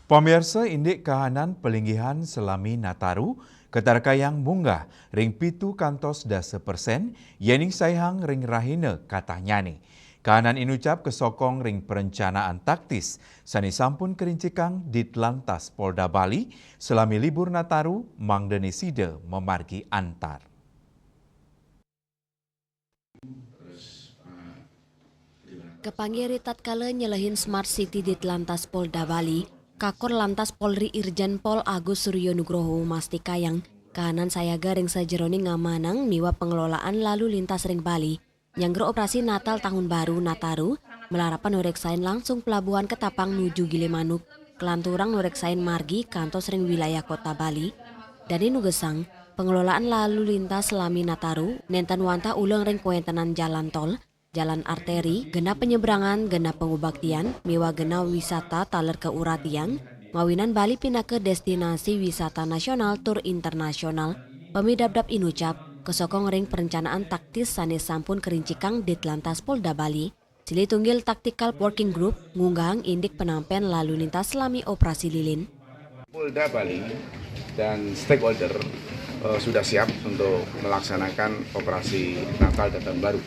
Pemirsa indik kahanan pelinggihan selami Nataru, ketarkayang munggah ring pitu kantos dasa persen, yening sayhang ring rahina katanya ni. Kahanan inucap kesokong ring perencanaan taktis, sani sampun kerincikang Ditlantas Polda Bali, selami libur Nataru, Mang Denisida memargi antar. Kepanggiri tatkala nyelehin Smart City Ditlantas Polda Bali, Kakor Lantas Polri Irjen Pol Agus Suryo Nugroho mastikayang kahanan saya garing sajeroni ngamanang niwa pengelolaan lalu lintas ring Bali yang operasi Natal Tahun Baru Nataru melarapan noreksain langsung pelabuhan Ketapang nuju Gilimanuk kelanturang noreksain margi kantos ring wilayah kota Bali dan nugesang pengelolaan lalu lintas selami Nataru nenten wanta ulang ring kuentenan jalan tol jalan arteri, genap penyeberangan, genap pengubaktian, miwa genap wisata taler ke uratian, mawinan Bali pindah ke destinasi wisata nasional tur internasional, pemidabdab inucap, kesokong ring perencanaan taktis sanes sampun kerincikang Ditlantas Polda Bali, Sili Tunggil Tactical Working Group, ngunggang indik penampian lalu lintas selami operasi lilin. Polda Bali dan stakeholder sudah siap untuk melaksanakan operasi Natal dan Tahun Baru.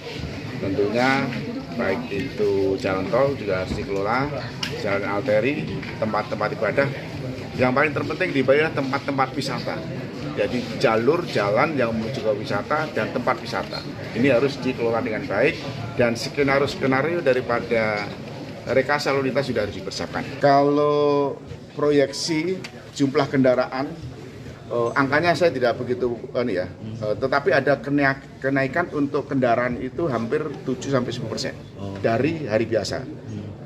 Tentunya baik itu jalan tol juga harus dikelola, jalan arteri, tempat-tempat ibadah. Yang paling terpenting di Bali adalah tempat-tempat wisata. Jadi jalur jalan yang menuju ke wisata dan tempat wisata. Ini harus dikelola dengan baik dan skenario daripada rekayasa lalu lintas sudah harus dipersiapkan. Kalau proyeksi jumlah kendaraan angkanya saya tidak begitu tetapi ada kenaikan untuk kendaraan itu hampir 7-10% dari hari biasa.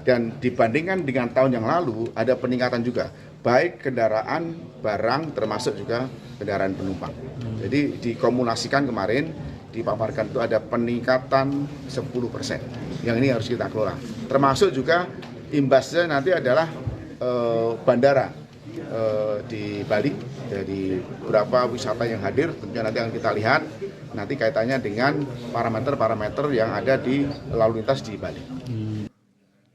Dan dibandingkan dengan tahun yang lalu ada peningkatan juga, baik kendaraan barang termasuk juga kendaraan penumpang. Jadi dikomunikasikan kemarin, dipaparkan itu ada peningkatan 10%. Yang ini harus kita kelola. Termasuk juga imbasnya nanti adalah bandara di Bali, jadi beberapa wisata yang hadir tentunya nanti akan kita lihat nanti kaitannya dengan parameter-parameter yang ada di lalu lintas di Bali.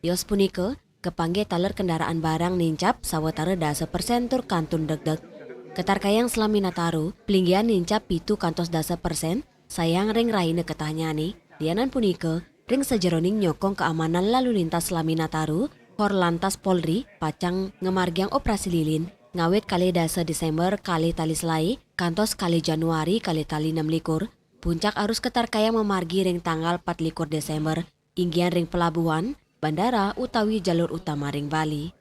Yos punike, kepangge taler kendaraan barang nincap sawetara dasa persen tur kantun deg-deg. Ketarkayang selami Nataru, pelinggian nincap pitu kantos dasa persen, sayang ring raine ketanyani, dianan punike, ring sejeroning nyokong keamanan lalu lintas selami Nataru, Korlantas Polri, pacang ngemargiang operasi lilin, ngawet kali dasa Desember kali tali selai, kantos kali Januari kali tali 6 likur, puncak arus ketarkayang memargi ring tanggal 4 likur Desember, inggian ring pelabuhan, bandara utawi jalur utama ring Bali.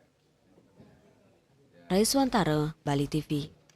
Raiswantara, Bali TV.